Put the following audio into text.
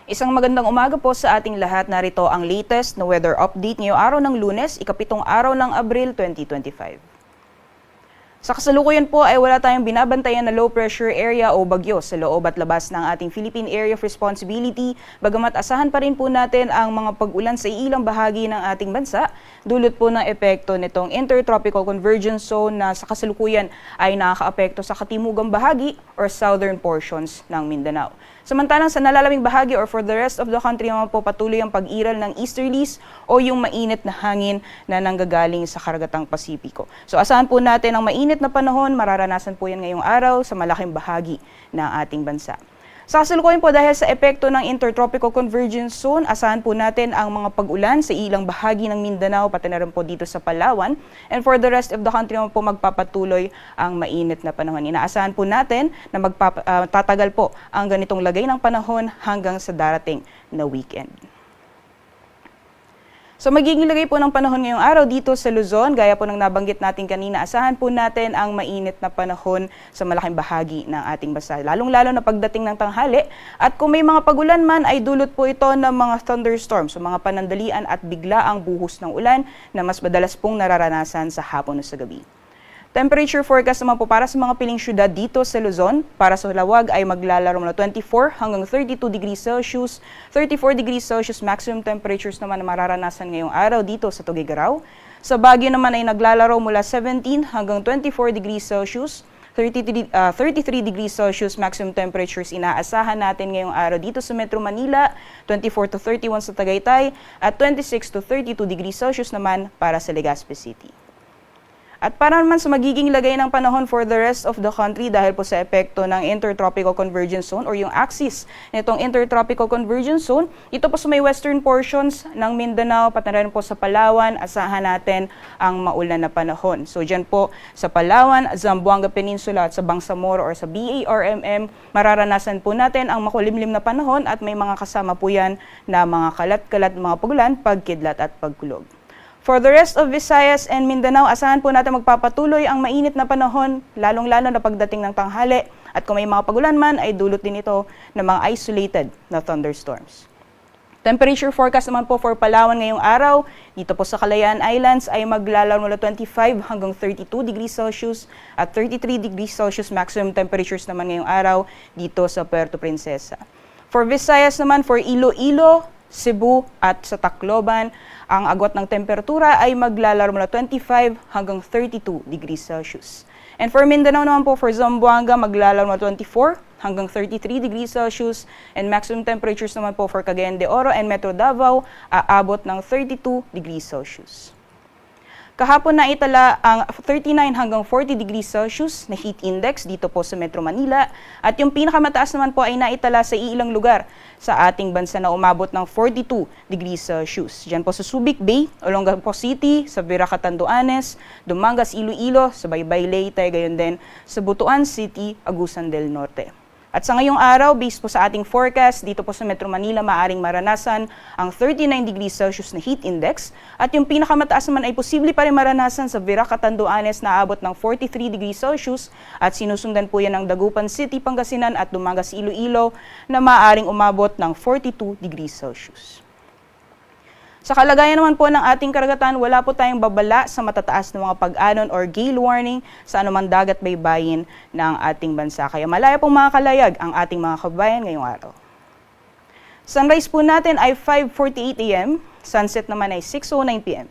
Isang magandang umaga po sa ating lahat. Narito ang latest na weather update ngayong araw ng Lunes, ikapitong araw ng Abril 2025. Sa kasalukuyan po ay wala tayong binabantayan na low pressure area o bagyo sa loob at labas ng ating Philippine Area of Responsibility, bagamat asahan pa rin po natin ang mga pag-ulan sa ilang bahagi ng ating bansa, dulot po ng epekto nitong Intertropical Convergence Zone na sa kasalukuyan ay nakakaapekto sa katimugang bahagi or southern portions ng Mindanao. Samantalang sa nalalamig bahagi or for the rest of the country naman po patuloy ang pag-iral ng easterlies o yung mainit na hangin na nanggagaling sa karagatang Pasipiko. So asahan po natin ang mainit na panahon, mararanasan po yan ngayong araw sa malaking bahagi ng ating bansa. Sa kasalukuyan po dahil sa epekto ng Intertropical Convergence Zone, asahan po natin ang mga pag-ulan sa ilang bahagi ng Mindanao, pati na rin po dito sa Palawan. And for the rest of the country naman po magpapatuloy ang mainit na panahon. Inaasahan po natin na tatagal po ang ganitong lagay ng panahon hanggang sa darating na weekend. So magiging lagay po ng panahon ngayong araw dito sa Luzon, gaya po ng nabanggit natin kanina, asahan po natin ang mainit na panahon sa malaking bahagi ng ating bansa, lalong-lalo na pagdating ng tanghali. At kung may mga pagulan man ay dulot po ito ng mga thunderstorms, so mga panandalian at bigla ang buhos ng ulan na mas madalas pong nararanasan sa hapon o sa gabi. Temperature forecast naman po para sa mga piling syudad dito sa Luzon. Para sa Lawag ay maglalaro mula 24 hanggang 32 degrees Celsius, 34 degrees Celsius maximum temperatures naman na mararanasan ngayong araw dito sa Tuguegarao. Sa Baguio naman ay naglalaro mula 17 hanggang 24 degrees Celsius, 33 degrees Celsius maximum temperatures inaasahan natin ngayong araw dito sa Metro Manila, 24 to 31 sa Tagaytay, at 26 to 32 degrees Celsius naman para sa Legazpi City. At para naman sa magiging lagay ng panahon for the rest of the country dahil po sa epekto ng Intertropical Convergence Zone or yung axis nitong Intertropical Convergence Zone, ito po sa may western portions ng Mindanao, pati na rin po sa Palawan, asahan natin ang maulan na panahon. So dyan po sa Palawan, Zamboanga Peninsula at sa Bangsamoro or sa BARMM, mararanasan po natin ang makulimlim na panahon at may mga kasama po yan na mga kalat-kalat, mga pagulan, pagkidlat at pagkulog. For the rest of Visayas and Mindanao, asahan po natin magpapatuloy ang mainit na panahon, lalong-lalo na pagdating ng tanghali. At kung may mga pagulan man, ay dulot din ito ng mga isolated na thunderstorms. Temperature forecast naman po for Palawan ngayong araw, dito po sa Kalayaan Islands ay maglalaro mula 25 hanggang 32 degrees Celsius at 33 degrees Celsius maximum temperatures naman ngayong araw dito sa Puerto Princesa. For Visayas naman, for Iloilo, Cebu at sa Tacloban, ang agwat ng temperatura ay maglalaro mula 25 hanggang 32 degrees Celsius. And for Mindanao naman po, for Zamboanga, maglalaro mula 24 hanggang 33 degrees Celsius, and maximum temperatures naman po for Cagayan de Oro and Metro Davao, aabot ng 32 degrees Celsius. Kahapon na itala ang 39 hanggang 40 degrees Celsius na heat index dito po sa Metro Manila, at yung pinakamataas naman po ay naitala sa ilang lugar sa ating bansa na umabot ng 42 degrees Celsius. Diyan po sa Subic Bay, Olongapo City, sa Viraca Tanduanes, Dumangas, Iloilo, sa Baybay Leyte, gayon din sa Butuan City, Agusan del Norte. At sa ngayong araw, based po sa ating forecast, dito po sa Metro Manila, maaring maranasan ang 39 degrees Celsius na heat index. At yung pinakamataas naman ay posible pa rin maranasan sa Viraca Tanduanes na abot ng 43 degrees Celsius. At sinusundan po yan ng Dagupan City, Pangasinan at Dumangas, Iloilo na maaring umabot ng 42 degrees Celsius. Sa kalagayan naman po ng ating karagatan, wala po tayong babala sa matataas na mga pag-anon or gale warning sa anumang dagat baybayin ng ating bansa. Kaya malaya pong mga kalayag ang ating mga kabayan ngayong araw. Sunrise po natin ay 5:48 AM, sunset naman ay 6:09 PM.